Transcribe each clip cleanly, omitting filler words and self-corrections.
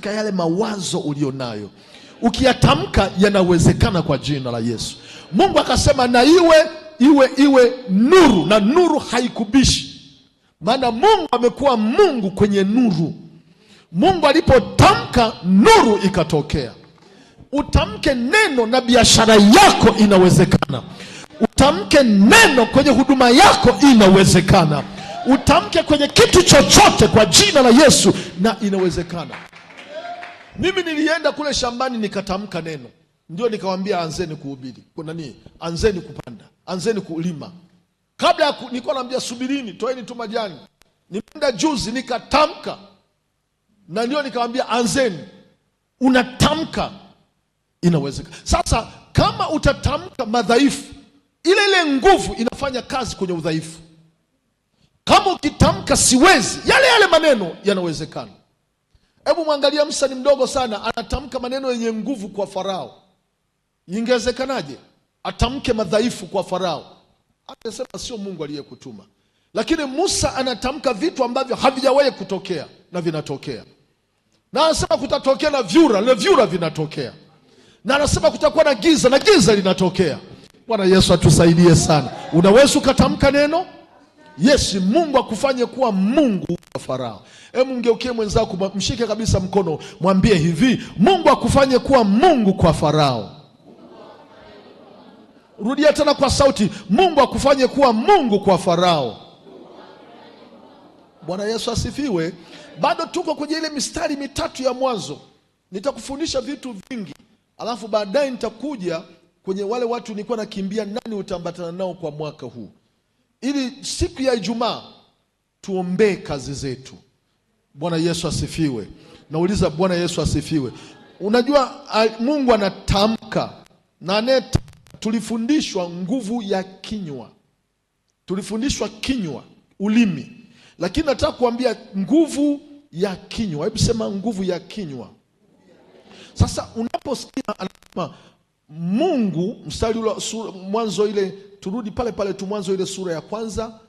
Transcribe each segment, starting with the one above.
yale mawazo ulionayo. Ukiyatamka yanawezekana kwa jina la Yesu. Mungu akasema na iwe nuru, na nuru haikubishi. Maana Mungu amekuwa Mungu kwenye nuru. Mungu alipotamka nuru ikatokea. Utamke neno na biashara yako inawezekana. Utamke neno kwenye huduma yako inawezekana. Utamke kwenye kitu chochote kwa jina la Yesu na inawezekana. Mimi nilienda kule shambani nikatamka neno. Ndio nikawaambia anzeni kuhubiri. Kuna nini? Anzeni kupanda, anzeni kulima. Kabla ya nilikuwa naambia subirini, toeni tu majani. Nimeenda juzi nikatamka. Na ndio nikawaambia anzeni. Unatamka inawezekana. Sasa kama utatamka madhaifu, ile nguvu inafanya kazi kwenye udhaifu. Kama ukitamka siwezi, yale maneno yanawezekana. Hebu mwangalia Musa, ni mdogo sana, anatamka maneno yenye nguvu kwa Farao. Ingewezekanaje atamke madhaifu kwa Farao? Anasema sio Mungu aliyekutuma. Lakini Musa anatamka vitu ambavyo havijawahi kutokea na vinatokea. Na anasema kutatokea na vyura vinatokea. Na anasema kutakuwa na giza na giza linatokea. Bwana Yesu atusaidie sana. Unaweza ukatamka neno? Yes, Mungu akufanye kuwa Mungu wa Farao. Hebu mgeukie mwenzako, mshike kabisa mkono, mwambie hivi, Mungu akufanye kuwa Mungu kwa Farao. Rudia tena kwa sauti, Mungu akufanye kuwa Mungu kwa Farao. Bwana Yesu asifiwe. Bado tuko kwenye ile mistari mitatu ya mwanzo. Nitakufundisha vitu vingi. Alafu baadaye nitakuja kwenye wale watu nilikuwa nakimbia, nani utaambatana nao kwa mwaka huu. Ili siku ya Ijumaa tuombee kazi zetu. Bwana Yesu asifiwe. Nauliza Bwana Yesu asifiwe. Unajua Mungu anatamka. Na tulifundishwa nguvu ya kinywa. Tulifundishwa kinywa, ulimi. Lakini nataka kuambia nguvu ya kinywa. Hebu sema nguvu ya kinywa. Sasa unaposikia anasema Mungu, mstari ule mwanzo ile, turudi pale tu mwanzo ile sura ya kwanza,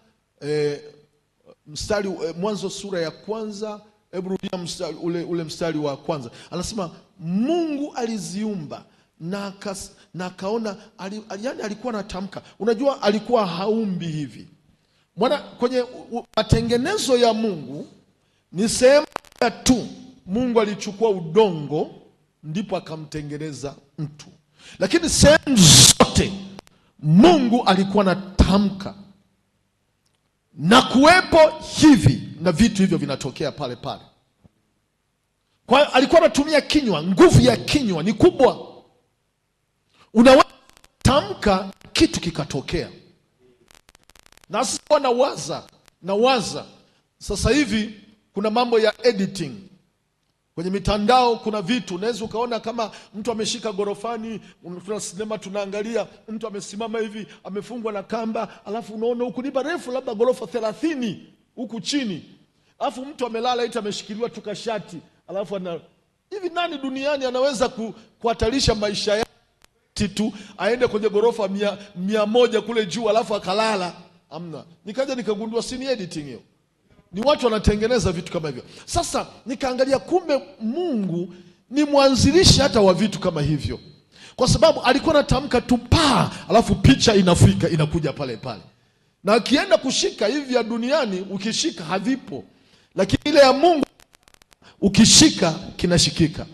mwanzo sura ya kwanza, hebu rudia mstari ule mstari wa kwanza. Anasema Mungu aliziumba na akaona, yani alikuwa anatamka. Unajua alikuwa haumbi hivi. Mwana kwenye matengenezo ya Mungu ni sehemu tu. Mungu alichukua udongo ndipo akamtengeneza mtu. Lakini sehemu zote Mungu alikuwa anatamka. Na kuwepo hivi na vitu hivyo vinatokea pale. Kwa hiyo alikuwa anatumia kinywa. Nguvu ya kinywa ni kubwa. Unaweza tamka kitu kikatokea. Na sasa nawaza sasa hivi kuna mambo ya editing. Kwenye mitandao kuna vitu unaweza ukaona kama mtu ameshika gorofani, tuna sinema tunaangalia, mtu amesimama hivi, amefungwa na kamba, alafu unaona huku ni barefu labda gorofa 30 huku chini. Alafu mtu amelala eti ameshikiliwa tukashati, alafu hivi nani duniani anaweza kuhatarisha maisha yake tu aende kwenye gorofa 100 kule juu alafu akalala? Amna. Nikaja nikagundua si ni editing hiyo. Ni watu wanatengeneza vitu kama hivyo. Sasa nikaangalia kumbe Mungu ni mwanzilishi hata wa vitu kama hivyo. Kwa sababu alikuwa anatamka tu alafu picha inafika inakuja pale. Na akienda kushika hivi ya duniani ukishika havipo. Lakini ile ya Mungu ukishika kinashikika.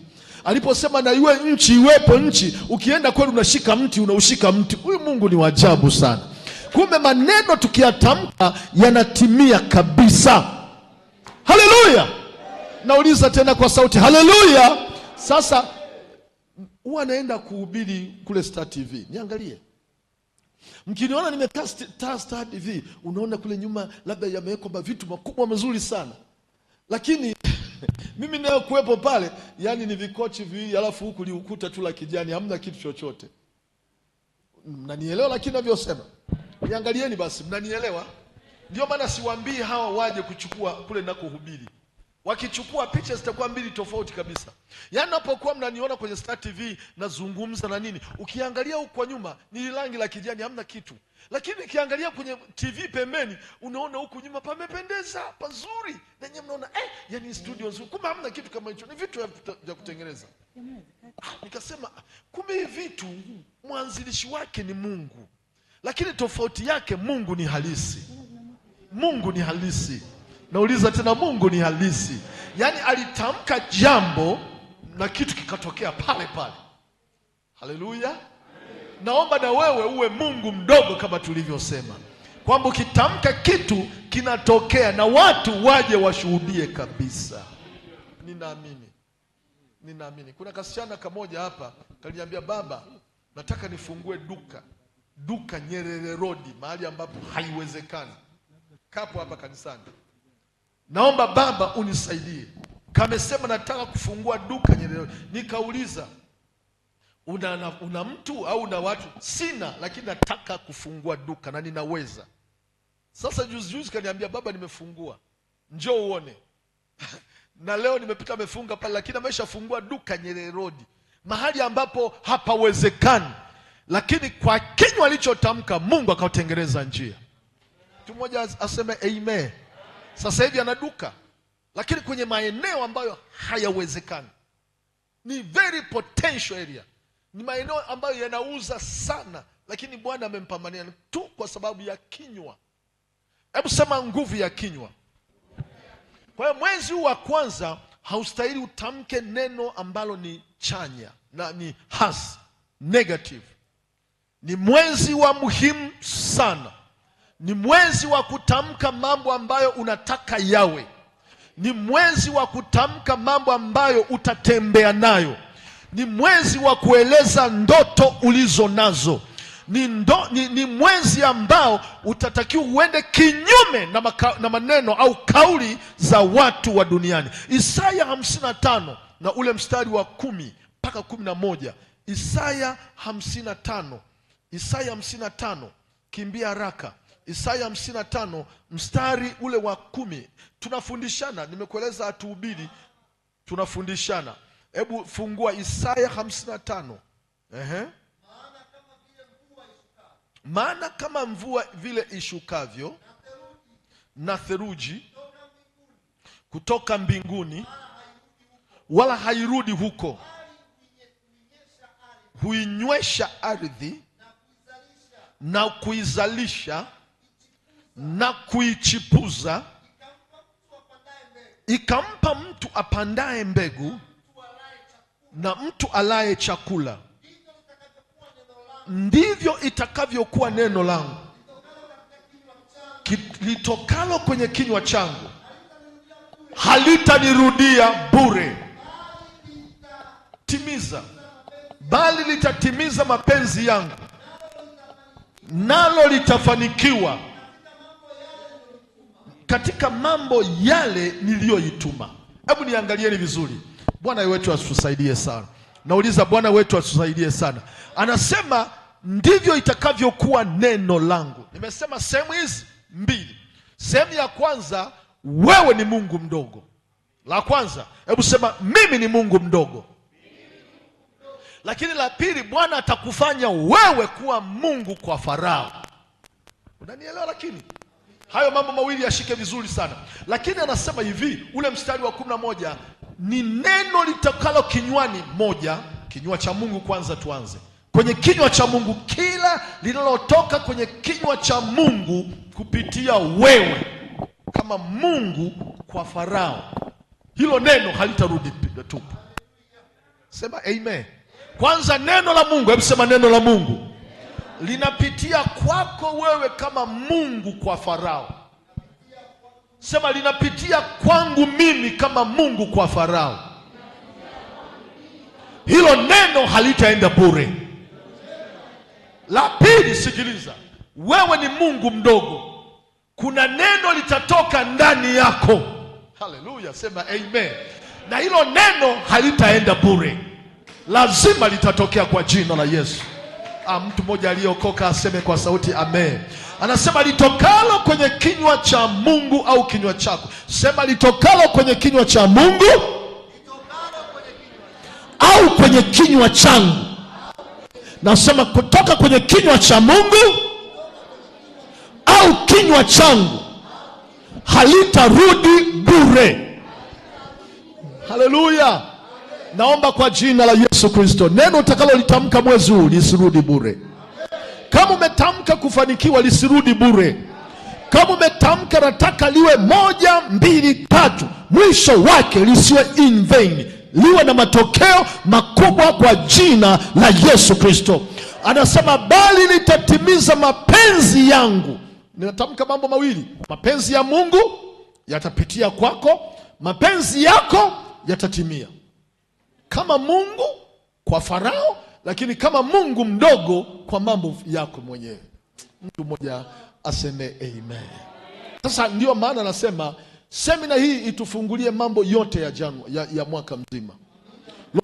Aliposema na iwe nchi iwepo nchi, ukienda kweli unashika mti unaushika mti. Huyu Mungu ni wa ajabu sana. Kumbe maneno tukiyatamka yanatimia kabisa. Haleluya. Nauliza tena kwa sauti, haleluya. Sasa huwa naenda kuhubiri kule Star TV. Niangalie. Mkiniona nimekaa Star TV, unaona kule nyuma labda yamewekwa vitu makubwa mazuri sana. Lakini mimi nayo kuwepo pale, yani ni vikochi hivi, alafu huku liukuta tu la kijani, hamna kitu chochote. Mnanielewa lakini navyosema? Niangalieni basi, mnanielewa? Ndio maana siwaambii hawa waje kuchukua kule nako hubiri. wakichukua picha zitakuwa mbili tofauti kabisa. Yaani napokuwa mnaniona kwenye Star TV nazungumza na nini, ukiangalia huko kwa nyuma ni rangi la kijani, hamna kitu. Lakini ukiangalia kwenye TV pembeni, unaona huko nyuma pamependeza, pazuri. Na nyinyi mnaona yani studio nzuri. Kumbe hamna kitu kama hicho. Ni vitu vya kutengeneza. Nikasema kumbe hivi vitu mwanzilishi wake ni Mungu. Lakini tofauti yake, Mungu ni halisi. Mungu ni halisi. Nauliza tena, Mungu ni halisi. Yaani alitamka jambo na kitu kikatokea pale pale. Haleluya. Naomba na wewe uwe Mungu mdogo kama tulivyosema, kwamba ukitamka kitu kinatokea na watu waje washuhudie kabisa. Ninaamini. Kuna kasichana kamoja hapa kaniambia, baba, nataka nifungue duka Nyerere Road, mahali ambapo haiwezekani. Kapo hapa kanisani. Naomba baba unisaidie. Kamesema nataka kufungua duka Nyerere Road. Nikauliza, una mtu au una watu? Sina, lakini nataka kufungua duka na ninaweza. Sasa juzi kaniambia, baba, nimefungua, njoo uone. Na leo nimepita amefunga pale, lakini ameshafungua duka Nyerere Road, mahali ambapo hapawezekani. Lakini kwa kinywa alichotamka, Mungu akautengeneza njia. Mtu mmoja aseme amen. Sasa hivi ana duka, lakini kwenye maeneo ambayo hayawezekani. Ni very potential area. Ni maeneo ambayo yanauza sana, lakini Bwana amempambania tu kwa sababu ya kinywa. Hebu sema nguvu ya kinywa. Kwa hiyo mwezi huu wa kwanza haustahili utamke neno ambalo ni chanya na ni hasi, negative. Ni mwezi wa muhimu sana. Ni mwezi wa kutamka mambo ambayo unataka yawe. Ni mwezi wa kutamka mambo ambayo utatembea nayo. Ni mwezi wa kueleza ndoto ulizo nazo. Ni mwezi ambao utatakiwa uende kinyume na maneno au kauli za watu wa duniani. Isaya 55 na ule mstari wa 10 mpaka 11. Isaya 55, kimbia haraka. Isaya 55 mstari ule wa 10. Tunafundishana, nimekueleza hatuhubiri, tunafundishana. Hebu fungua Isaya 55. Maana kama mvua vile ishukavyo na theluji kutoka mbinguni, wala hairudi huko, huinywesha ardhi na kuizalisha na kuichipuza, ikampa mtu apandaye mbegu na mtu alaye chakula. Ndivyo itakavyokuwa neno langu litokalo kwenye kinywa changu, halitanirudia bure, bali litatimiza mapenzi yangu, nalo litafanikiwa katika mambo yale niliyoituma. Hebu niangalieni vizuri. Bwana wetu atusaidie sana. Nauliza, Bwana wetu atusaidie sana. Anasema ndivyo itakavyokuwa neno langu. Nimesema sehemu hizi mbili. Sehemu ya kwanza, wewe ni Mungu mdogo. La kwanza, hebu sema mimi ni Mungu mdogo. Lakini la pili, Bwana atakufanya wewe kuwa Mungu kwa Farao. Unanielewa? Lakini hayo mambo mawili yashike vizuri sana. Lakini anasema hivi, ule mstari wa 11, ni neno litakalo kinywani moja. Kinywa cha Mungu kwanza tuanze. Kwenye kinywa cha Mungu, kila linalotoka kwenye kinywa cha Mungu kupitia wewe kama Mungu kwa Farao, hilo neno halitarudi tupu. Sema amen. Kwanza neno la Mungu, hebu sema neno la Mungu linapitia kwako wewe kama Mungu kwa Farao. Sema linapitia kwangu mimi kama Mungu kwa Farao. Hilo neno halitaenda bure. La pili, sikiliza. Wewe ni Mungu mdogo. Kuna neno litatoka ndani yako. Haleluya, sema amen. Na hilo neno halitaenda bure. Lazima litatokea kwa jina la Yesu. Mtu mmoja aliyeokoka aseme kwa sauti amen. Anasema litokalo kwenye kinywa cha Mungu au kinywa chako. Sema litokalo kwenye kinywa cha Mungu au kwenye kinywa changu. Nasema kutoka kwenye kinywa cha Mungu au kinywa changu halitarudi bure. Haleluya. Naomba kwa jina la Yesu Kristo, neno utakalolitamka mwezi huu lisirudi bure. Kama umetamka kufanikiwa, lisirudi bure. Kama umetamka nataka liwe 1, 2, 3, mwisho wake lisiwe in vain, liwe na matokeo makubwa kwa jina la Yesu Kristo. Anasema bali litatimiza mapenzi yangu. Ninatamka mambo mawili: mapenzi ya Mungu yatapitia kwako, mapenzi yako yatatimia. Kama Mungu kwa Farao, lakini kama Mungu mdogo kwa mambo yako mwenyewe. Mtu mmoja aseme amen. Sasa ndio maana nasema semina hii itufungulie mambo yote ya mwaka mzima.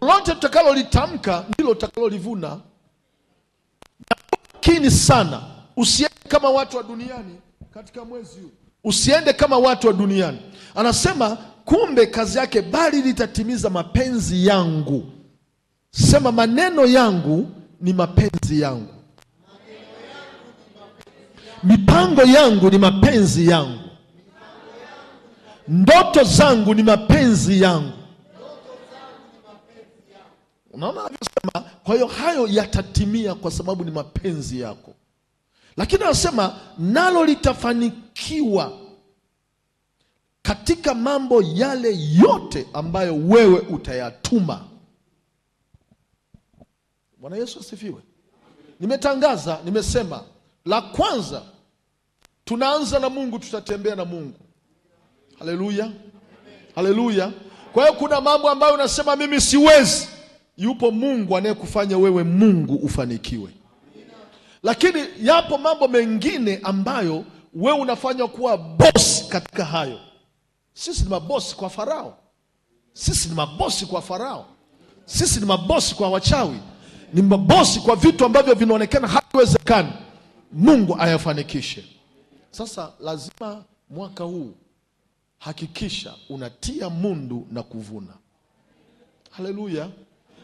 Lolote tutakalo litamka ndilo tutakalolivuna. Lakini sana usiende kama watu wa duniani katika mwezi huu. Usiende kama watu wa duniani. Anasema kumbe kazi yake bali litatimiza mapenzi yangu. Sema maneno yangu ni mapenzi yangu. Mipango yangu ni mapenzi yangu. Ndoto zangu ni mapenzi yangu. Unaona anavyosema? Kwa hiyo hayo yatatimia kwa sababu ni mapenzi yako. Lakini anasema nalo litafanikiwa katika mambo yale yote ambayo wewe utayatuma. Bwana Yesu asifiwe. Nimetangaza, nimesema la kwanza tunaanza na Mungu, tutatembea na Mungu. Haleluya. Haleluya. Kwa hiyo kuna mambo ambayo unasema mimi siwezi, yupo Mungu anayekufanya wewe Mungu ufanikiwe. Lakini yapo mambo mengine ambayo wewe unafanywa kuwa boss katika hayo. Sisi ni mabosi kwa Farao. Sisi ni mabosi kwa Farao. Sisi ni mabosi kwa wachawi. Ni mabosi kwa vitu ambavyo vinaonekana haviwezekani. Mungu ayafanikishe. Sasa lazima mwaka huu hakikisha unatia mundu na kuvuna. Haleluya.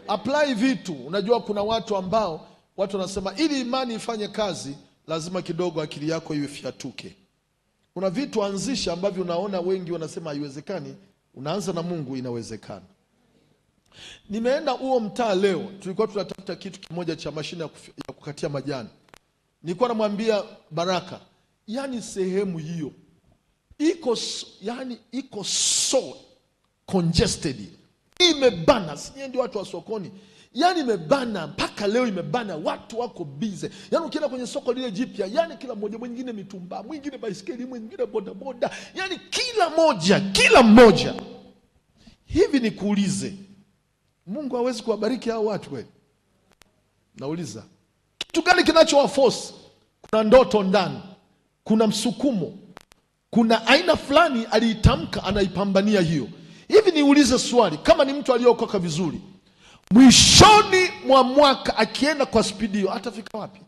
Apply vitu. Unajua kuna watu ambao watu wanasema ili imani ifanye kazi lazima kidogo akili yako iwe fiatuke. Kuna vitu anzisha ambavyo unaona wengi wanasema haiwezekani, unaanza na Mungu, inawezekana. Nimeenda huo mtaa leo, tulikuwa tunatafuta kitu kimoja cha mashine ya kukatia majani. Nilikuwa namwambia Baraka, yani sehemu hiyo iko so congested. Imebana, si ndio watu wa sokoni. Yani imebana mpaka leo imebana, watu wako busy. Yani ukienda kwenye soko lile jipya, yani kila mmoja, mwingine mitumba, mwingine baisikeli, mwingine bodaboda, yani kila mmoja. Hivi nikuulize, Mungu hawezi kuwabariki hao watu kweli? Nauliza, kitu gani kinachowaforce? Kuna ndoto ndani, kuna msukumo, kuna aina fulani aliitamka anaipambania hiyo. Hivi niulize swali, kama ni mtu aliyeokoka vizuri, mwishoni mwa mwaka akienda kwa spidi hiyo atafika wapi?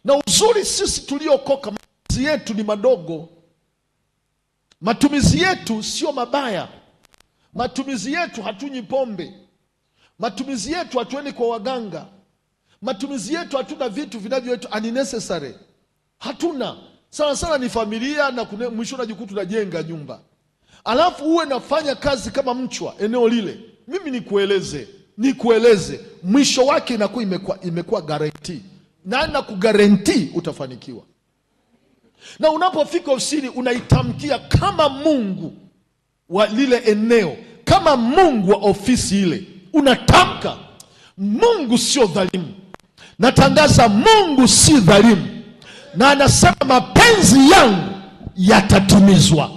Na uzuri sisi tuliokoka, matumizi yetu ni madogo. Matumizi yetu sio mabaya. Matumizi yetu hatunywi pombe. Matumizi yetu hatuendi kwa waganga. Matumizi yetu hatuna vitu vinavyoitwa unnecessary. Hatuna. Sana ni familia na mwisho unajikuta unajenga nyumba. Alafu uwe nafanya kazi kama mchwa eneo lile. Mimi nikueleze mwisho wake inakuwa imekuwa guarantee. Na nakuguarantee utafanikiwa. Na unapofika ofisini unaitamkia kama Mungu wa lile eneo, kama Mungu wa ofisi ile. Unatamka Mungu sio dhalimu. Natangaza Mungu si dhalimu. Na anasema mapenzi yangu yatatimizwa.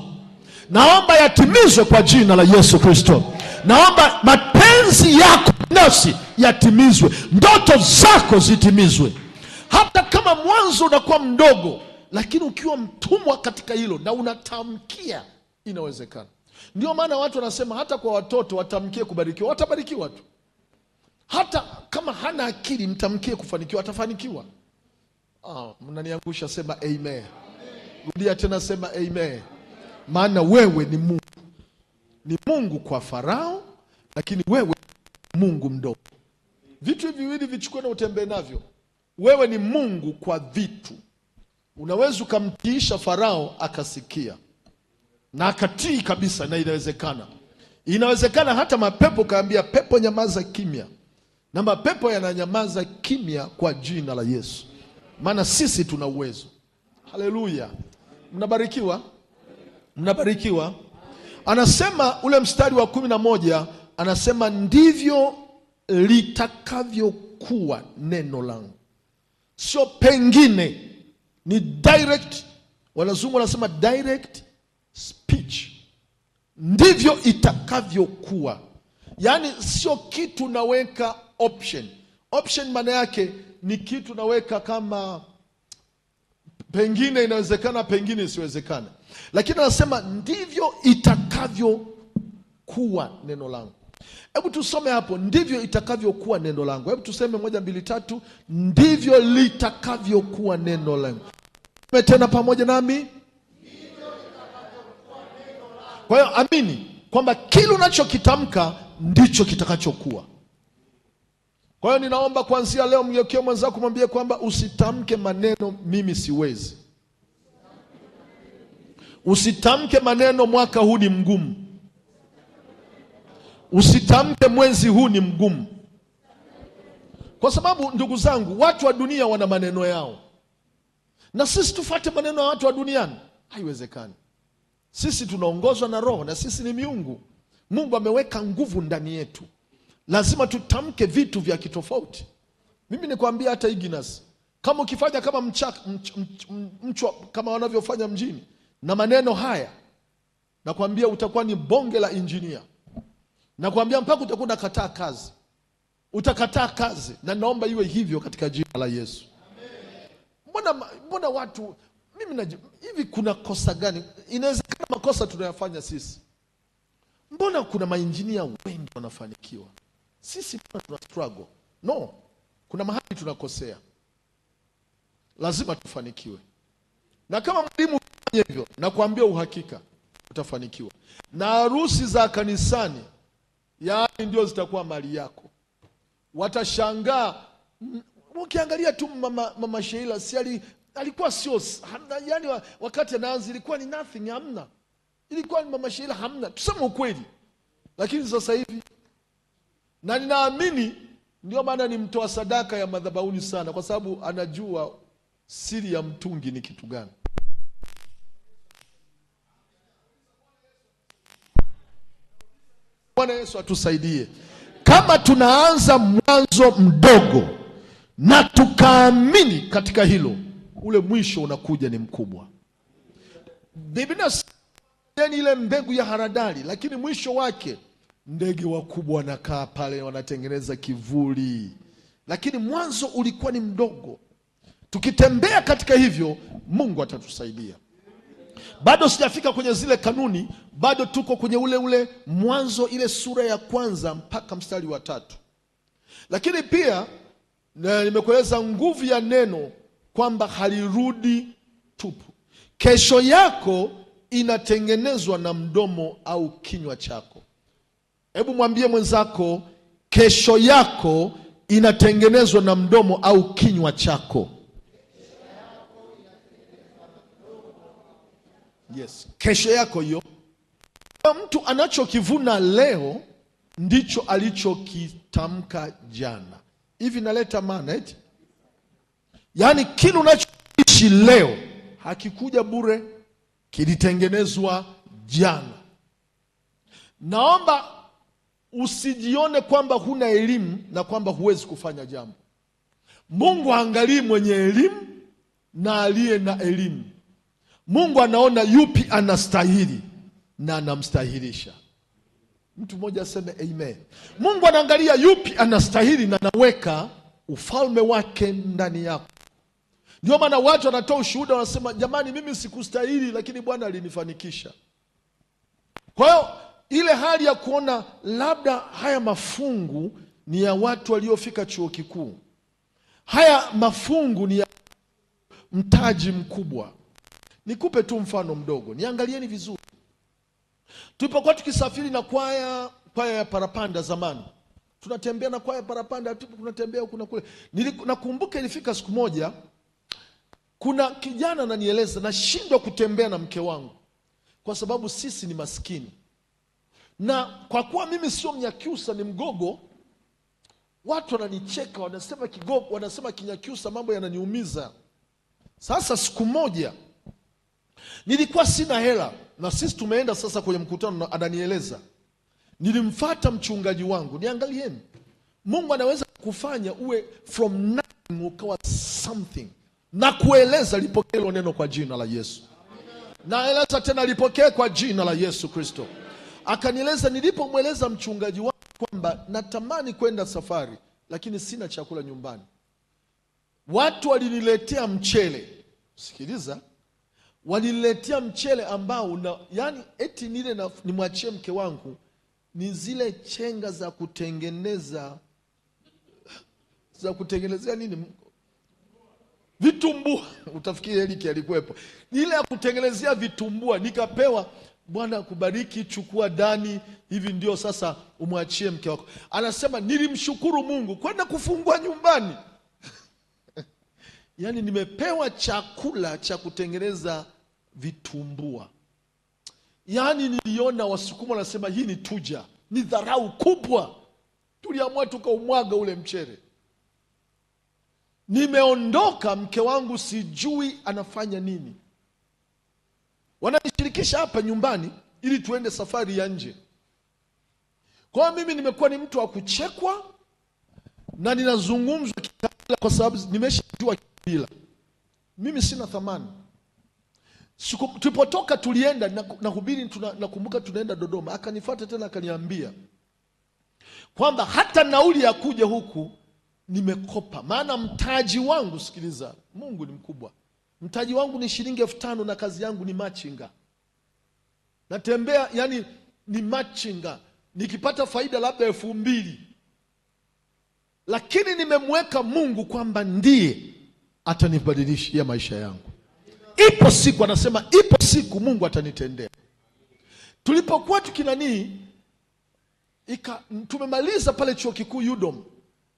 Naomba yatimizwe kwa jina la Yesu Kristo. Naomba mapenzi yako nafsi yatimizwe. Ndoto zako zitimizwe. Hata kama mwanzo unakuwa mdogo, lakini ukiwa mtumwa katika hilo na unatamkia, inawezekana. Ndio maana watu wanasema hata kwa watoto watamkie kubarikiwa, watabarikiwa tu. Hata kama hana akili, mtamkie kufanikiwa, atafanikiwa. Mnaniangusha, sema amen. Rudia tena, sema amen. Maana wewe ni Mungu. Ni Mungu kwa Farao, lakini wewe Mungu mdogo. Vitu hivi viwili vichukue na utembee navyo. Wewe ni Mungu kwa vitu. Unaweza ukamtiisha Farao akasikia na akatii kabisa, na inawezekana. Inawezekana hata mapepo kaambia pepo nyamaza kimya, na mapepo yananyamaza kimya kwa jina la Yesu. Maana sisi tuna uwezo. Haleluya. Mnabarikiwa? Mnabarikiwa? Anasema ule mstari wa 11, anasema ndivyo litakavyokuwa neno langu. Sio pengine, ni direct. Wanazungu wanasema direct speech. Ndivyo itakavyokuwa. Yaani sio kitu naweka option. Option maana yake ni kitu naweka kama pengine inawezekana, pengine isiwezekana. Lakini anasema ndivyo itakavyokuwa neno langu. Hebu tusome hapo, ndivyo itakavyokuwa neno langu. Hebu tuseme 1 2 3, ndivyo litakavyokuwa neno langu. Tena pamoja nami. Kwa hiyo amini kwamba kile unachokitamka ndicho kitakachokuwa. Kwa hiyo ninaomba kuanzia leo mgeukie mwenzako kumwambia kwamba usitamke maneno mimi siwezi. Usitamke maneno mwaka huu ni mgumu. Usitamke mwezi huu ni mgumu. Kwa sababu ndugu zangu, watu wa dunia wana maneno yao. Na sisi tufuate maneno ya watu wa duniani? Haiwezekani. Sisi tunaongozwa na Roho na sisi ni miungu. Mungu ameweka nguvu ndani yetu. Lazima tutamke vitu vya kitofauti. Mimi nikwambia hata Ignas, kama ukifanya kama mchwa kama wanavyofanya mjini na maneno haya, nakwambia utakuwa ni bonge la engineer. Nakwambia mpaka utakuwa unakataa kazi. Utakataa kazi, na naomba iwe hivyo katika jina la Yesu. Mbona watu hivi kuna kosa gani? Inawezekana makosa tunayafanya sisi. Mbona kuna mainjinia wengi wanafanikiwa? Sisi tuna struggle. No, kuna mahali tunakosea. Lazima tufanikiwe. Na kama mwalimu fanya hivyo, nakwambia uhakika utafanikiwa. Na harusi za kanisani, yaani ndio zitakuwa mali yako. Watashangaa. Ukiangalia tu mama Sheila, si alikuwa sio, yaani wakati anaanza ilikuwa ni nothing, hamna. Ilikuwa ni mama Sheila, hamna. Tuseme ukweli. Lakini sasa hivi, na ninaamini ndio maana ni mtoa sadaka ya madhabahuni sana, kwa sababu anajua siri ya mtungi ni kitu gani. Bwana Yesu atusaidie. Kama tunaanza mwanzo mdogo na tukaamini katika hilo, ule mwisho unakuja ni mkubwa. Biblia ni ile mbegu ya haradali, lakini mwisho wake ndege wakubwa wanakaa pale wanatengeneza kivuli. Lakini mwanzo ulikuwa ni mdogo. Tukitembea katika hivyo, Mungu atatusaidia. Bado sijafika kwenye zile kanuni, bado tuko kwenye ule Mwanzo, ile sura ya 1 mpaka mstari wa 3. Lakini pia nimekueleza nguvu ya neno kwamba halirudi tupu. Kesho yako inatengenezwa na mdomo au kinywa chako. Hebu mwambie mwenzako, kesho yako inatengenezwa na mdomo au kinywa chako. Yes, kesho yako hiyo. Mtu anachokivuna leo ndicho alichokitamka jana. Hivi naleta maana eti? Yaani kile unachoishi leo hakikuja bure, kilitengenezwa jana. Naomba usijione kwamba huna elimu na kwamba huwezi kufanya jambo. Mungu haangalii mwenye elimu na aliye na elimu. Mungu anaona yupi anastahili na anamstahilisha. Mtu mmoja aseme amen. Mungu anaangalia yupi anastahili na anaweka ufalme wake ndani yako. Ndio maana watu wanatoa ushuhuda, wanasema jamani, mimi sikustahili lakini Bwana alinifanikisha. Kwa hiyo ile hali ya kuona labda haya mafungu ni ya watu waliofika chuo kikuu. Haya mafungu ni ya mtaji mkubwa. Nikupe tu mfano mdogo, niangalieni vizuri. Tulipokuwa tukisafiri na kwaya ya Parapanda zamani, tunatembea na kwaya Parapanda, tunatembea huku na kule. Nakumbuka ilifika siku moja, kuna kijana ananieleza nashindwa kutembea na mke wangu kwa sababu sisi ni maskini. Na kwa kuwa mimi sio Mnyakyusa, ni Mgogo, watu wananicheka, wanasema Kigogo, wanasema Kinyakyusa, mambo yananiumiza. Sasa siku moja nilikuwa sina hela, na sisi tumeenda sasa kwenye mkutano, ananieleza, nilimfuata mchungaji wangu. Niangalieni, Mungu anaweza kufanya uwe from nothing ukawa something. Na kueleza lipokee hilo neno kwa jina la Yesu. Naeleza tena lipokee kwa jina la Yesu Kristo. Akanieleza, nilipomweleza mchungaji wangu kwamba natamani kwenda safari lakini sina chakula nyumbani, watu waliniletea mchele. Sikiliza, waliniletea mchele ambao yani eti nile nimwachie mke wangu, ni zile chenga za kutengenezea nini, vitumbua. Utafikiri Eliki alikuwepo. Ile ya kutengenezea vitumbua. Nikapewa, Bwana kubariki, chukua Dani, hivi ndio sasa umwachie mke wako. Anasema nilimshukuru Mungu kwenda kufungua nyumbani. Yani nimepewa chakula cha kutengeneza vitumbua. Yani niliona Wasukuma wanasema hii ni tuja, ni dharau kubwa. Tuliamua tukaumwaga ule mchele. Nimeondoka, mke wangu sijui anafanya nini. Wananishirikisha hapa nyumbani ili tuende safari ya nje. Kwa mimi nimekuwa ni mtu wa kuchekwa na ninazungumzwa kikabila kwa sababu nimeshajua kikabila. Mimi sina thamani. Tulipotoka tulienda na hubiri, nakumbuka tunaenda Dodoma. Akanifuata tena akaniambia kwamba hata nauli ya kuja huku nimekopa, maana mtaji wangu, sikiliza, Mungu ni mkubwa, mtaji wangu ni shilingi 5,000 na kazi yangu ni machinga. Natembea yani ni machinga, nikipata faida labda 2,000. Lakini nimemweka Mungu kwamba ndiye atanibadilishia maisha yangu. Ipo siku, anasema ipo siku Mungu atanitendea. Tulipokuwa tumemaliza pale chuo kikuu UDOM,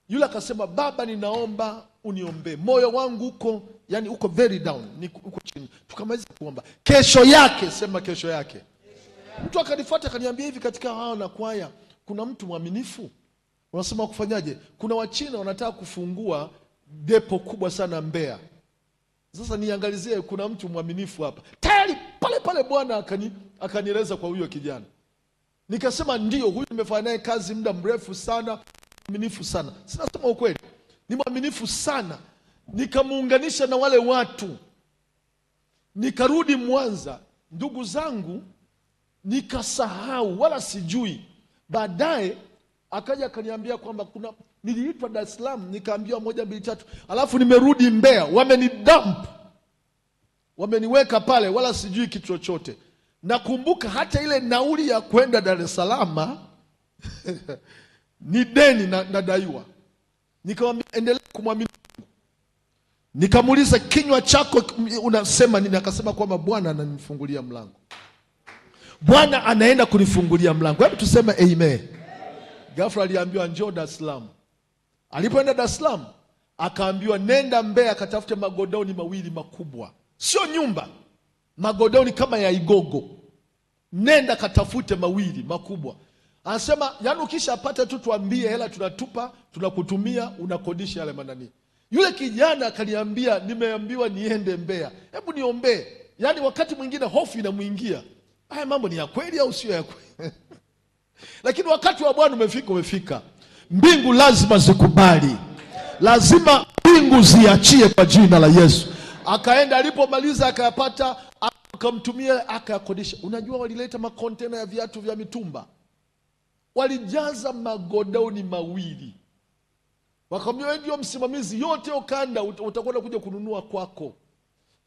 yule akasema, baba ninaomba uniombee. Moyo wangu uko very down, uko chini. Tukamaliza kuomba. Kesho yake, sema kesho yake, mtu akanifuata akaniambia, hivi katika hao na kwaya kuna mtu mwaminifu? Unasema kufanyaje? Kuna Wachina wanataka kufungua depo kubwa sana Mbeya. Sasa niangalizie kuna mtu mwaminifu hapa. Tayari pale Bwana akanieleza kwa huyo kijana. Nikasema ndio, huyu nimefanya naye kazi muda mrefu sana, mwaminifu sana. Sinasema ukweli, ni mwaminifu sana. Nikamuunganisha na wale watu. Nikarudi Mwanza, ndugu zangu, nikasahau wala sijui. Baadaye akaja akaniambia kwamba niliitwa Dar es Salaam, nikaambiwa 1 2 3. Alafu nimerudi Mbeya, wamenidump. Wameniweka pale, wala sijui kitu chochote. Nakumbuka hata ile nauli ya kwenda Dar es Salaam ni deni nadaiwa. Nikamwambia endelea kumwamini. Nikamuuliza, kinywa chako unasema nini? Akasema kwamba Bwana ananifungulia mlango. Bwana anaenda kunifungulia mlango. Hebu tuseme amen. Ghafla aliambiwa njoo Dar es Salaam. Alipoenda Dar es Salaam akaambiwa nenda Mbeya katafute magodauni mawili makubwa. Sio nyumba, magodauni kama ya Igogo. Nenda katafute mawili makubwa. Anasema yani ukishapata tu tuambie, hela tunatupa, tunakutumia, unakodisha yale manani. Yule kijana akaniambia, nimeambiwa niende Mbeya, hebu niombee. Yani wakati mwingine hofu inamuingia, haya mambo ni ya kweli au sio ya kweli? Lakini wakati wa Bwana umefika. Mbingu lazima zikubali, lazima mbingu ziachie kwa jina la Yesu. Akaenda, alipomaliza akayapata, akamtumia, akayakodisha. Unajua walileta makontena ya viatu vya mitumba, walijaza magodauni mawili. Wakamwambia ndio msimamizi, yote ukanda utakwenda kuja kununua kwako,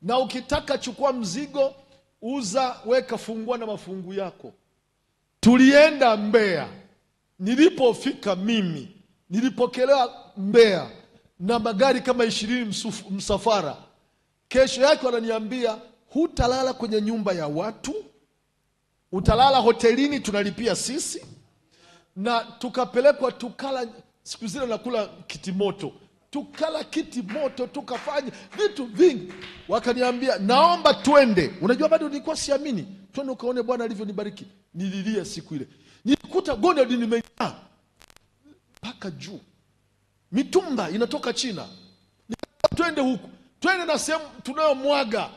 na ukitaka chukua mzigo, uza, weka, fungua na mafungu yako. Tulienda Mbeya. Nilipofika mimi Nilipokelewa Mbeya na magari kama 20 msafara. Kesho yake wananiambia hutalala kwenye nyumba ya watu, utalala hotelini, tunalipia sisi. Na tukapelekwa tukala, siku zile nakula kitimoto, tukala kitimoto, tukafanya vitu vingi. Wakaniambia naomba twende. Unajua bado nilikuwa siamini. Twende ukaone Bwana alivyonibariki. Nililia siku ile. Nilikuta Gold nimejaa mpaka juu. Mitumba inatoka China. Twende huku, twende na sehemu tunayomwaga.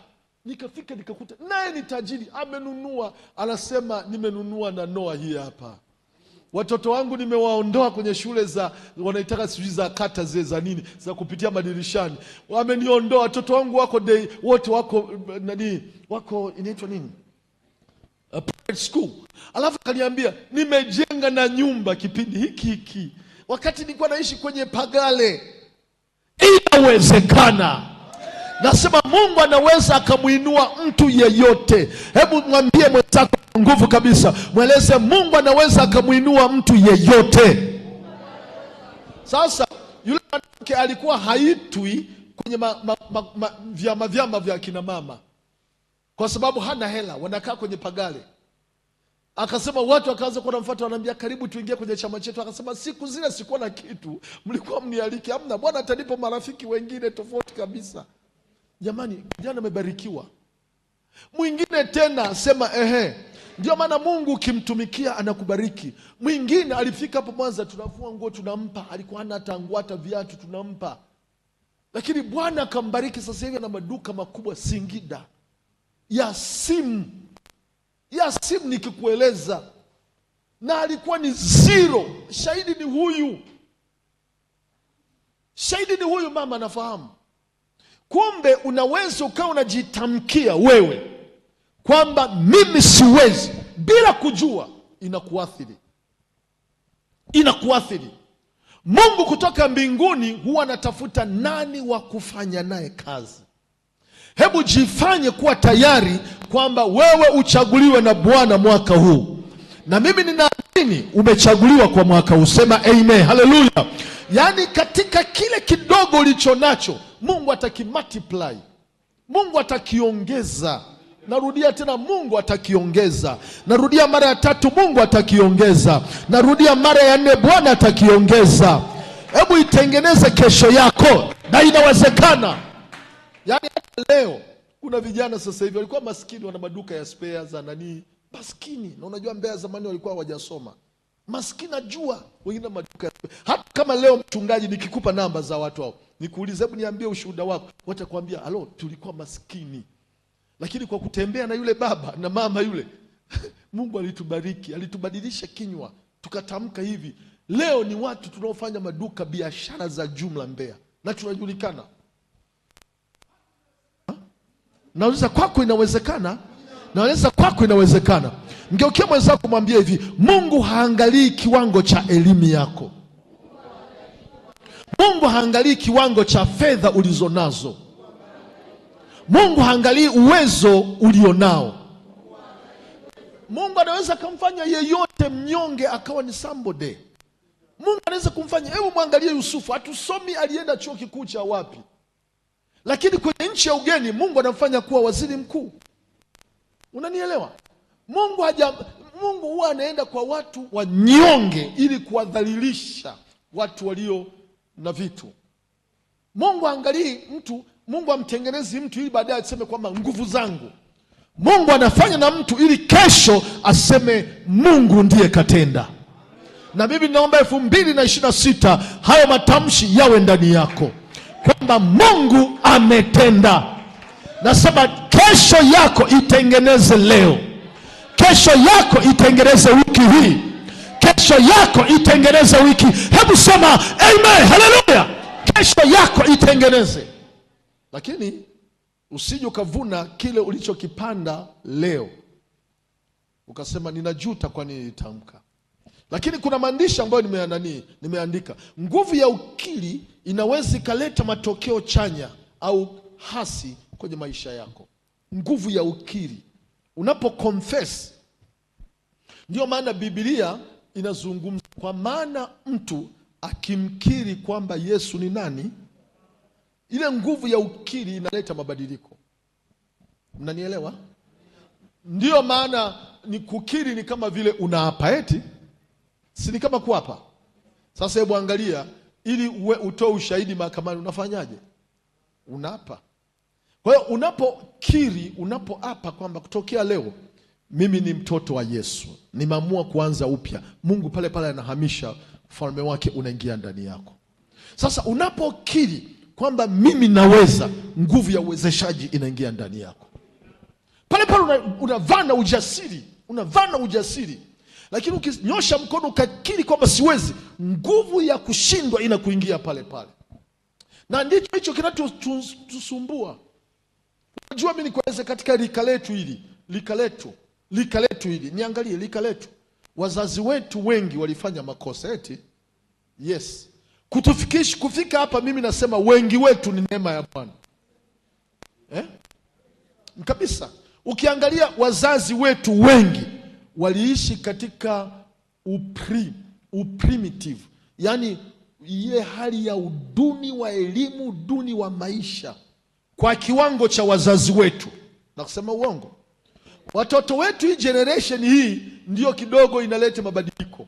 Nikafika nikakuta naye ni tajiri, amenunua. Anasema nimenunua na Noah hii hapa. Watoto wangu nimewaondoa kwenye shule za wanaitaka sijui za kata za nini za kupitia madirishani. Wameniondoa. Watoto wangu wako wote wako wako inaitwa nini? Private school. Alafu kaniambia nimejenga na nyumba kipindi hiki wakati nilikuwa naishi kwenye pagale. Inawezekana. Nasema Mungu anaweza akamuinua mtu yeyote. Hebu mwambie mwenzako nguvu kabisa, mweleze Mungu anaweza akamuinua mtu yeyote. Sasa yule mwanamke alikuwa haitwi kwenye vyama vya kina mama kwa sababu hana hela, wanakaa kwenye pagale. Akasema watu wakaanza kunamfuata, wanamwambia karibu tuingie kwenye chama chetu. Akasema siku zile sikuwa na kitu, mlikuwa mnialike. Hamna, Bwana atanipa marafiki wengine tofauti kabisa. Jamani, jana amebarikiwa. Mwingine tena sema ndio maana Mungu ukimtumikia anakubariki. Mwingine alifika hapo Mwanza, tunafua nguo tunampa, alikuwa hana tangu hata viatu tunampa. Lakini Bwana akambariki, sasa hivi ana maduka makubwa Singida. Ya simu nikikueleza. Na alikuwa ni zero. Shahidi ni huyu mama anafahamu. Kumbe unaweza ukawa unajitamkia wewe kwamba mimi siwezi, bila kujua inakuathiri. Mungu kutoka mbinguni huwa anatafuta nani wa kufanya naye kazi. Hebu jifanye kuwa tayari kwamba wewe uchaguliwe na Bwana mwaka huu. Na mimi ninaamini umechaguliwa kwa mwaka huu. Sema amen, haleluya. Yaani katika kile kidogo ulicho nacho, Mungu atakimultiply. Mungu atakiongeza. Narudia tena, Mungu atakiongeza. Narudia mara ya 3, Mungu atakiongeza. Narudia mara ya 4, Bwana atakiongeza. Hebu itengeneze kesho yako, na inawezekana. Yaani leo kuna vijana sasa hivi walikuwa maskini, wana maduka ya spare za nani, maskini. Na unajua Mbeya zamani walikuwa hawajasoma. Maskini najua, wengine maduka ya spare. Hata kama leo mchungaji nikikupa namba za watu hao, nikuulize hebu niambie ushuhuda wako, watakwambia halo, tulikuwa maskini. Lakini kwa kutembea na yule baba na mama yule Mungu alitubariki, alitubadilisha kinywa, tukatamka hivi. Leo ni watu tunaofanya maduka, biashara za jumla Mbeya, na tunajulikana. Nauliza kwako inawezekana? Nauliza kwako inawezekana? Mgeukia mwenzako mwambie hivi, Mungu haangalii kiwango cha elimu yako. Mungu haangalii kiwango cha fedha ulizonazo. Mungu haangalii uwezo ulionao. Mungu anaweza kumfanya yeyote mnyonge akawa ni somebody. Mungu anaweza kumfanya, hebu mwangalie Yusufu, hatusomi alienda chuo kikuu cha wapi. Lakini kwenye nchi ya ugeni Mungu anamfanya kuwa waziri mkuu. Unanielewa? Mungu huwa anaenda kwa watu wanyonge ili kuwadhalilisha watu walio na vitu. Mungu angalii mtu, Mungu amtengenezi mtu ili baadaye aseme kwamba nguvu zangu. Mungu anafanya na mtu ili kesho aseme Mungu ndiye katenda. Na mimi naomba 2026 hayo matamshi yawe ndani yako, kwamba Mungu ametenda. Nasema kesho yako itengeneze leo. Kesho yako itengeneze wiki hii. Kesho yako itengeneze wiki. Hebu sema amen, haleluya. Kesho yako itengeneze. Lakini usije ukavuna kile ulichokipanda leo ukasema ninajuta kwa nini nilitamka. Lakini kuna maandishi ambayo nimeandika. Nguvu ya ukiri inaweza ikaleta matokeo chanya au hasi kwenye maisha yako. Nguvu ya ukiri, unapo confess. Ndio maana Biblia inazungumza, kwa maana mtu akimkiri kwamba Yesu ni nani, ile nguvu ya ukiri inaleta mabadiliko. Mnanielewa? Ndiyo maana ni kukiri ni kama vile unaapa eti. Si ni kama kuapa? Sasa hebu angalia, ili utoe ushahidi mahakamani unafanyaje? Unaapa. Kwa hiyo unapokiri, unapoapa kwamba kutokea leo mimi ni mtoto wa Yesu, nimeamua kuanza upya, Mungu pale pale anahamisha ufalme wake, unaingia ndani yako. Sasa unapokiri kwamba mimi naweza, nguvu ya uwezeshaji inaingia ndani yako. Pale pale unavana ujasiri, unavana ujasiri. Lakini ukinyosha mkono ukakiri kwamba siwezi, nguvu ya kushindwa inakuingia pale pale. Na ndicho hicho kinatusumbua. Unajua mimi nikueleze katika lika letu hili, lika letu hili, niangalie lika letu. Wazazi wetu wengi walifanya makosa eti. Yes. Kufika hapa mimi nasema wengi wetu ni neema ya Bwana. Kabisa. Ukiangalia wazazi wetu wengi waliishi katika uprimitive. Yani ile hali ya uduni wa elimu, duni wa maisha kwa kiwango cha wazazi wetu. Na kusema uongo, watoto wetu hii generation hii ndio kidogo inaleta mabadiliko.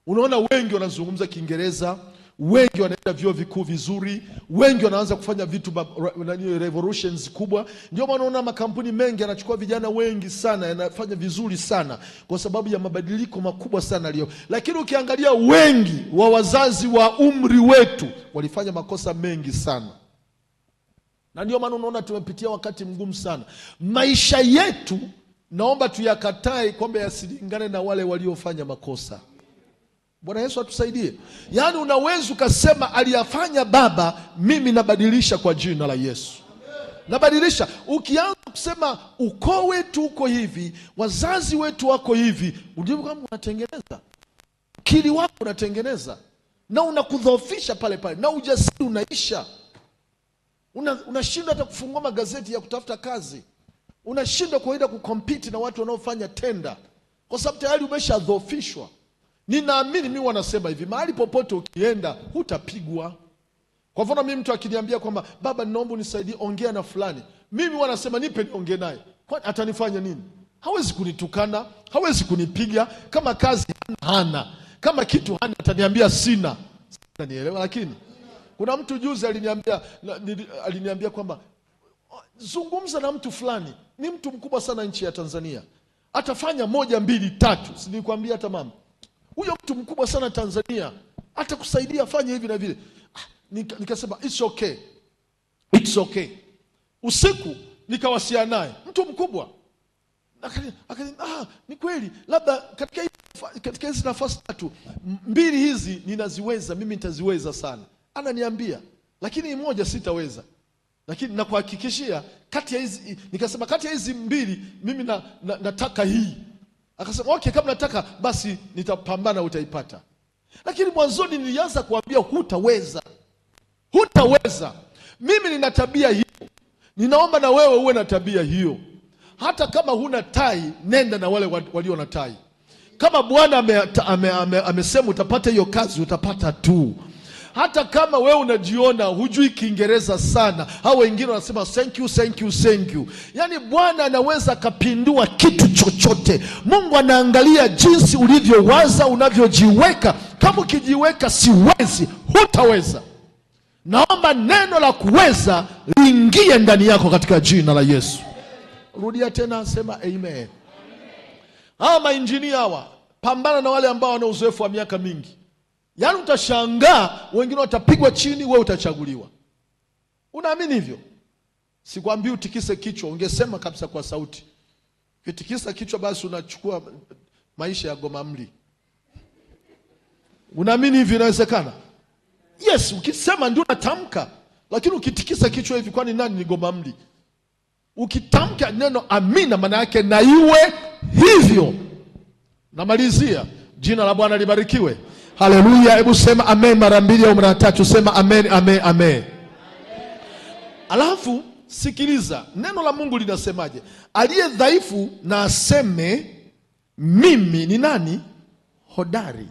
Unaona wengi wanazungumza Kiingereza, wengi wanaenda vyuo vikuu vizuri, wengi wanaanza kufanya vitu revolutions kubwa. Ndio maana unaona makampuni mengi yanachukua vijana wengi sana, yanafanya vizuri sana kwa sababu ya mabadiliko makubwa sana leo. Lakini ukiangalia wengi wa wazazi wa umri wetu walifanya makosa mengi sana. Na ndio maana unaona tumepitia wakati mgumu sana. Maisha yetu naomba tuyakatae kwamba yasilingane na wale waliofanya makosa. Bwana Yesu atusaidie. Yaani unaweza ukasema aliyafanya baba, mimi nabadilisha kwa jina la Yesu. Nabadilisha. Ukianza kusema ukoo wetu uko hivi, wazazi wetu wako hivi, ndio kama unatengeneza kili wako, unatengeneza na unakudhoofisha pale pale, na ujasiri unaisha. Unashindwa hata kufungua magazeti ya kutafuta kazi. Unashindwa kwenda kucompete na watu wanaofanya tenda kwa sababu tayari umeshadhoofishwa. Ninaamini mimi wanasema hivi, mahali popote ukienda hutapigwa. Kwa mfano mimi mtu akiniambia kwamba baba ninaomba unisaidie ongea na fulani, mimi wanasema nipe niongee naye. Kwani atanifanya nini? Hawezi kunitukana, hawezi kunipiga. Kama kazi hana, kama kitu hana, ataniambia sina. Unanielewa? Lakini kuna mtu juzi aliniambia kwamba zungumza na mtu fulani, ni mtu mkubwa sana nchi ya Tanzania, atafanya 1, 2, 3. Si nilikwambia hata mama, huyo mtu mkubwa sana Tanzania atakusaidia fanye hivi na vile. Nikasema it's okay. It's okay. Usiku nikawasiliana naye, mtu mkubwa. Ni kweli, labda katika hizi nafasi 3, 2 hizi ninaziweza, mimi nitaziweza sana. Ananiambia, lakini moja sitaweza. Lakini nakuhakikishia kati ya hizi, nikasema kati ya hizi 2 mimi nataka hii. Akasema okay, kama nataka basi nitapambana, utaipata. Lakini mwanzoni nilianza kuambia hutaweza. Hutaweza. Mimi nina tabia hiyo. Ninaomba na wewe uwe na tabia hiyo. Hata kama huna tai, nenda na wale walio na tai. Kama Bwana amesema utapata hiyo kazi, utapata tu. Hata kama wewe unajiona hujui Kiingereza sana, hao wengine wanasema thank you, thank you, thank you. Yaani Bwana anaweza kapindua kitu chochote. Mungu anaangalia jinsi ulivyowaza, unavyojiweka. Kama ukijiweka siwezi, hutaweza. Naomba neno la kuweza liingie ndani yako katika jina la Yesu. Rudia tena, sema amen. Hawa mainjinia hawa, pambana na wale ambao wana uzoefu wa miaka mingi. Yaani utashangaa wengine watapigwa chini, wewe utachaguliwa. Unaamini hivyo? Sikwambii utikise kichwa, ungesema kabisa kwa sauti. Ukitikisa kichwa basi unachukua maisha ya Goma Mli. Unaamini hivyo inawezekana? Yes, ukisema ndio unatamka. Lakini ukitikisa kichwa hivi, kwani nani ni Goma Mli? Ukitamka neno amina, maana yake na iwe hivyo. Namalizia, jina la Bwana libarikiwe. Haleluya. Hebu sema amen mara 2 au mara 3. Sema amen, amen, amen. Alafu sikiliza, neno la Mungu linasemaje? Aliye dhaifu na aseme mimi ni nani? Hodari.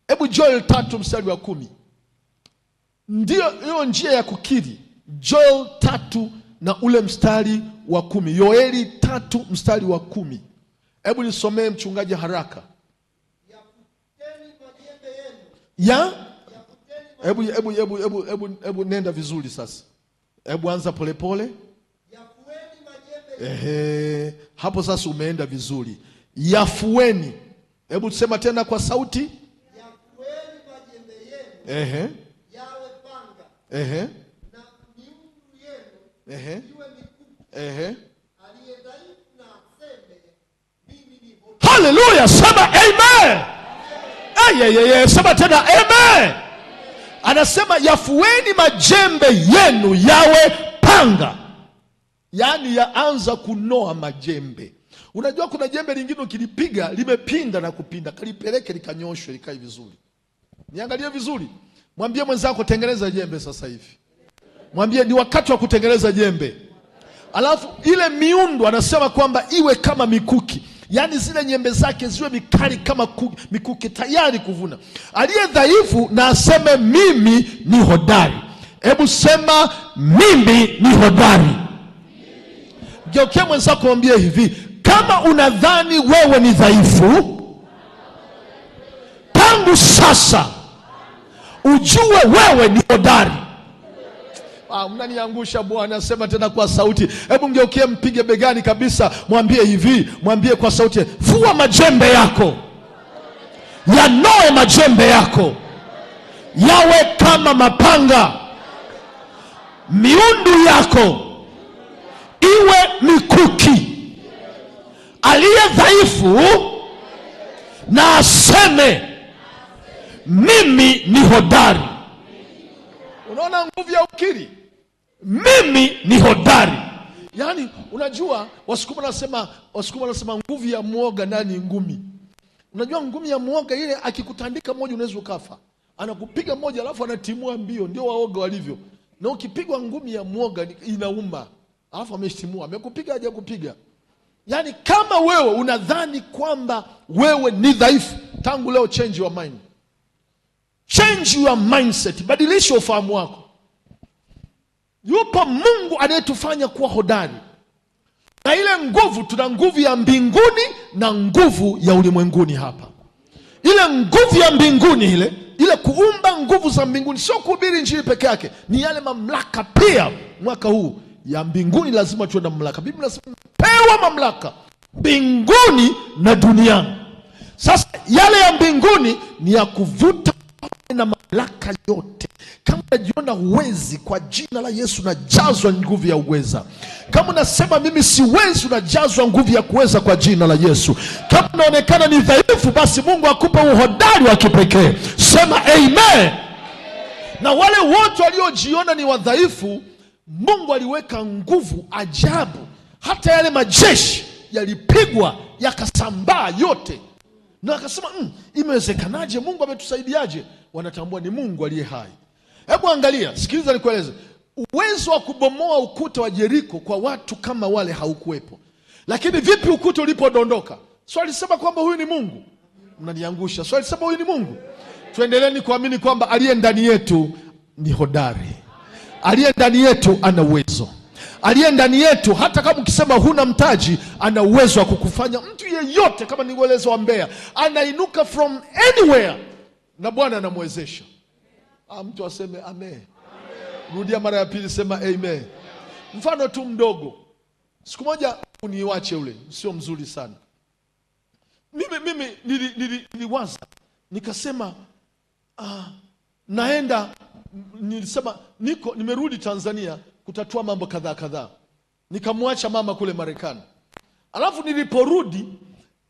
Hebu Joel 3 mstari wa 10. Ndio hiyo njia ya kukiri. Joel 3 na ule mstari wa 10. Yoeli 3 mstari wa 10. Hebu nisomee mchungaji haraka. Hebu nenda vizuri sasa. Hebu anza polepole. Hapo sasa umeenda vizuri. Yafueni. Hebu tusema tena kwa sauti. Yafueni majembe yenu. Yawe panga. Na miundu yenu iwe mikuki. Aliye dhaifu na aseme mimi ni hodari. Hallelujah, sema amen. Sema tena amen. Anasema yafueni majembe yenu yawe panga. Yaani yaanza kunoa majembe. Unajua kuna jembe lingine ukilipiga limepinda na kupinda, kalipeleke likanyoshwe likae vizuri. Niangalie vizuri. Mwambie mwenzako tengeneza jembe sasa hivi. Mwambie ni wakati wa kutengeneza jembe. Alafu ile miundo anasema kwamba iwe kama mikuki. Yaani zile nyembe zake ziwe mikali kama mikuki tayari kuvuna. Aliye dhaifu na aseme mimi ni hodari. Hebu sema mimi ni hodari. Geukia mwenzako mwambie hivi, kama unadhani wewe ni dhaifu, tangu sasa ujue wewe ni hodari. Mnaniangusha Bwana, sema tena kwa sauti. Hebu mgeukie mpige begani kabisa, mwambie hivi, mwambie kwa sauti, fua majembe yako. Yanoe majembe yako. Yawe kama mapanga. Miundu yako iwe mikuki. Aliye dhaifu na aseme mimi ni hodari. Unaona nguvu ya ukiri? Mimi ni hodari. Yaani unajua Wasukuma wanasema nguvu ya muoga nani ngumi. Unajua ngumi ya muoga ile akikutandika moja unaweza ukafa. Anakupiga moja alafu anatimua mbio, ndio waoga walivyo. Na ukipigwa ngumi ya muoga inauma. Alafu ameshtimua, amekupiga haja kupiga. Yaani kama wewe unadhani kwamba wewe ni dhaifu, tangu leo change your mind. Change your mindset, badilisha ufahamu wako. Yupo Mungu anayetufanya kuwa hodari. Na ile nguvu, tuna nguvu ya mbinguni na nguvu ya ulimwenguni hapa. Ile nguvu ya mbinguni ile kuumba nguvu za mbinguni, sio kuhubiri injili peke yake, ni yale mamlaka pia. Mwaka huu ya mbinguni lazima tuwe na mamlaka. Biblia inasema pewa mamlaka mbinguni na duniani. Sasa yale ya mbinguni ni ya kuvuta na mamlaka yote. Kama unajiona huwezi, kwa jina la Yesu unajazwa nguvu ya uweza. Kama unasema mimi siwezi, unajazwa nguvu ya kuweza kwa jina la Yesu. Kama unaonekana ni dhaifu, basi Mungu akupe uhodari wa kipekee. Sema amen. Na wale wote waliojiona ni wadhaifu, Mungu aliweka nguvu ajabu. Hata yale majeshi yalipigwa yakasambaa yote. Na akasema imewezekanaje? Mungu ametusaidiaje? Wanatambua ni Mungu aliye hai. Hebu angalia, sikiliza nikueleze. Uwezo wa kubomoa ukuta wa Yeriko kwa watu kama wale haukuwepo. Lakini vipi ukuta ulipodondoka? Swali sema kwamba huyu ni Mungu. Mnaniangusha. Swali sema huyu ni Mungu. Tuendeleeni kuamini kwamba aliye ndani yetu ni hodari. Aliye ndani yetu ana uwezo. Aliye ndani yetu, hata kama ukisema huna mtaji, ana uwezo wa kukufanya mtu yeyote, kama nilivyoeleza wa Mbeya, anainuka from anywhere na Bwana anamwezesha. Mtu aseme amen. Rudia mara ya pili, sema amen. Mfano tu mdogo. Siku moja uniwache ule, sio mzuri sana. Mimi niliwaza, nikasema nilisema nimerudi Tanzania kutatua mambo kadhaa. Nikamwacha mama kule Marekani. Alafu niliporudi,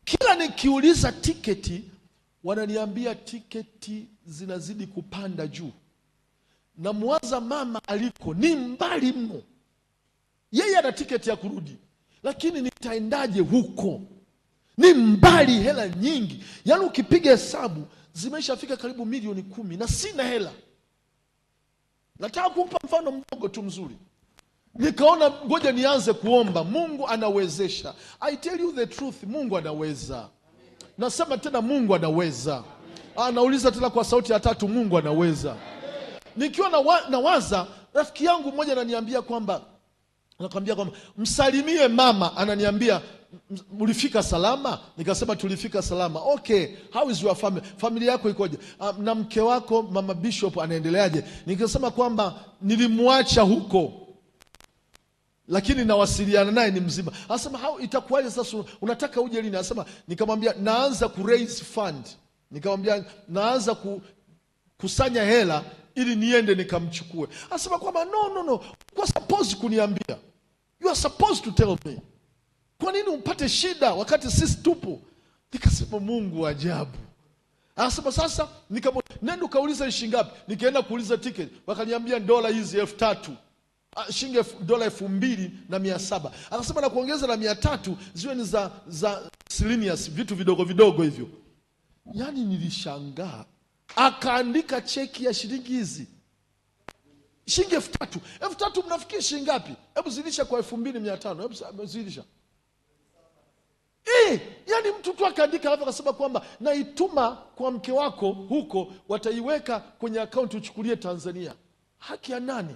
kila nikiuliza tiketi, wananiambia tiketi zinazidi kupanda juu. Na muwaza mama aliko ni mbali mno. Yeye ana tiketi ya kurudi, lakini nitaendaje huko? Ni mbali, hela nyingi. Yaani ukipiga hesabu zimeshafika karibu milioni 10 na sina hela. Nataka kumpa mfano mdogo tu mzuri. Nikaona ngoja nianze kuomba. Mungu anawezesha. I tell you the truth, Mungu anaweza. Nasema tena Mungu anaweza. Nauliza tena kwa sauti ya tatu, Mungu anaweza. Nikiwa nawaza, rafiki yangu mmoja ananiambia kwamba msalimie mama, ananiambia ulifika salama? Nikasema tulifika salama. Okay, how is your family? Familia yako ikoje? Na mke wako Mama Bishop anaendeleaje? Nikasema kwamba nilimwacha huko, lakini nawasiliana naye, ni mzima. Anasema how itakuwaje sasa, unataka uje lini? Anasema, nikamwambia naanza ku raise fund. Nikamwambia naanza kusanya hela ili niende nikamchukue. Anasema kwamba no, kwa supposed kuniambia. You are supposed to tell me. Kwa nini upate shida wakati sisi tupo? Nikasema Mungu ajabu. Anasema sasa, nenda kauliza shilingi ngapi? Nikaenda kuuliza ticket, wakaniambia dola hizi 3,000. Shilingi dola 2,700. Akasema na kuongeza na 300 ziwe ni za silinius, vitu vidogo vidogo hivyo. Yaani nilishangaa. Akaandika cheki ya shilingi hizi. Shilingi 3,000. 3,000 mnafikiri shilingi ngapi? Hebu zidisha kwa 2,500. Hebu zidisha. Yaani mtu tu akaandika hapo akasema kwamba naituma kwa mke wako huko, wataiweka kwenye account uchukulie Tanzania. Haki ya nani?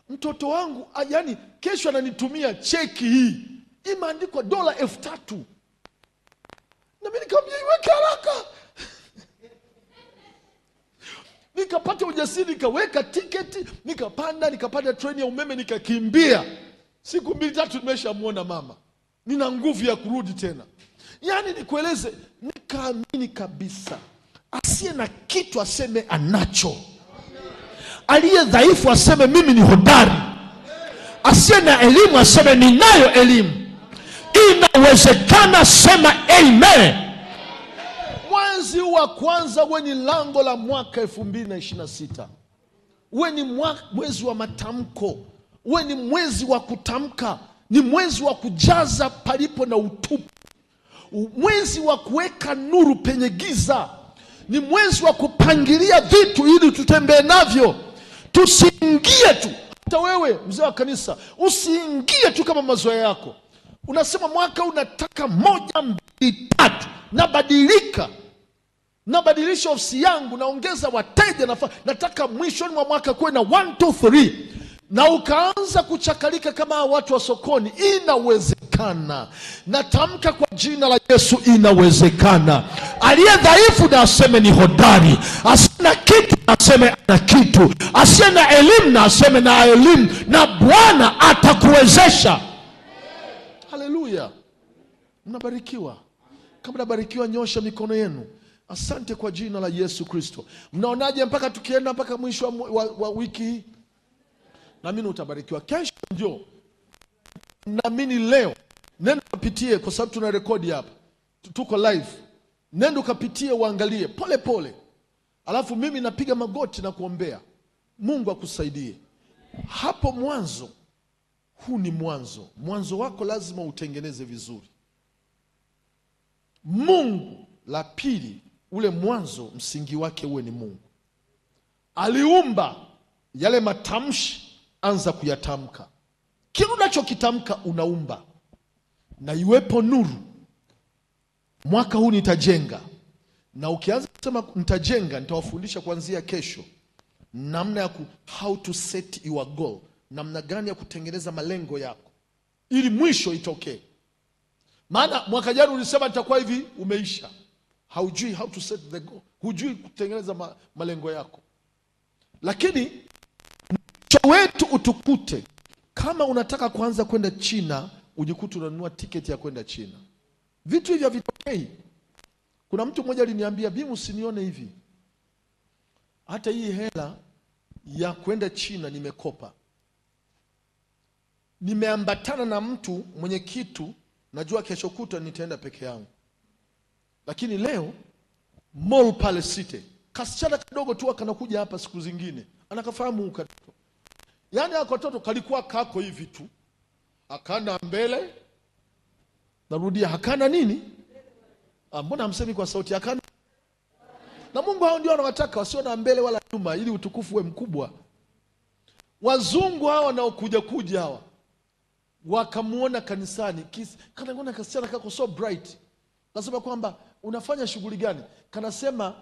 Mtoto wangu yaani kesho ananitumia cheki hii. Imeandikwa dola 3,000. Na mimi nikamwambia iweke haraka. Nikapata ujasiri, nikaweka tiketi, nikapanda treni ya umeme, nikakimbia. Siku 2-3 nimeshamuona mama. Nina nguvu ya kurudi tena. Yaani nikueleze, nikaamini kabisa. Asiye na kitu aseme anacho. Aliye dhaifu aseme mimi ni hodari. Asiye na elimu aseme ninayo elimu. Inawezekana, sema amen. Mwezi wa kwanza uwe ni lango la mwaka 2026. Uwe ni mwezi wa matamko. Uwe ni mwezi wa kutamka. Ni mwezi wa kujaza palipo na utupu. Mwezi wa kuweka nuru penye giza. Ni mwezi wa kupangilia vitu ili tutembee navyo. Tusiingie tu. Hata wewe mzee wa kanisa, usiingie tu kama mazoea yako. Unasema mwaka unataka 1, 2, 3. Nabadilika. Nabadilisha ofisi yangu, naongeza wateja, nataka mwishoni mwa mwaka kuwe na 1, 2, 3. Na ukaanza kuchakalika kama watu wa sokoni. Inawezekana. Natamka kwa jina la Yesu, inawezekana. Aliye dhaifu na aseme ni hodari. Asiye na kitu na aseme ana kitu. Asiye na elimu na aseme na elimu. Na Bwana atakuwezesha. Haleluya. Mnabarikiwa. Kama nabarikiwa, nyosha mikono yenu. Asante kwa jina la Yesu Kristo. Mnaonaje mpaka tukienda mpaka mwisho wa wiki hii? Naamini utabarikiwa. Kesho ndio. Naamini leo. Nenda ukapitie, kwa sababu tuna rekodi hapa. Tuko live. Nenda ukapitie, uangalie pole pole. Alafu mimi napiga magoti na kuombea. Mungu akusaidie. Hapo mwanzo, huu ni mwanzo. Mwanzo wako lazima utengeneze vizuri. Mungu, la pili, ule mwanzo msingi wake uwe ni Mungu. Aliumba yale matamshi, anza kuyatamka. Kile unachokitamka unaumba. Na iwepo nuru. Mwaka huu nitajenga. Na ukianza kusema nitajenga, nitawafundisha kuanzia kesho namna ya how to set your goal. Namna gani ya kutengeneza malengo yako ili mwisho itokee. Maana mwaka jana ulisema nitakuwa hivi, umeisha. Haujui how to set the goal. Hujui kutengeneza malengo yako. Lakini mwisho wetu utukute. Kama unataka kuanza kwenda China, ujikute unanunua tiketi ya kwenda China. Vitu hivi havitokei. Kuna mtu mmoja aliniambia, Bimu, usinione hivi. Hata hii hela ya kwenda China nimekopa. Nimeambatana na mtu mwenye kitu, najua kesho kutwa nitaenda peke yangu. Lakini leo mall pale City, kasichana kidogo tu akanakuja hapa siku zingine. Anakafahamu ukatoto. Yaani akatoto kalikuwa kako hivi tu. Akana mbele. Narudia, hakana nini? Mbona hamsemi kwa sauti? Hakana. Na Mungu hao ndio anawataka wasio na mbele wala nyuma, ili utukufu uwe mkubwa. Wazungu hawa wanaokuja hawa wakamuona kanisani, kanaona kasichana kako so bright. Nasema kwamba unafanya shughuli gani? Kanasema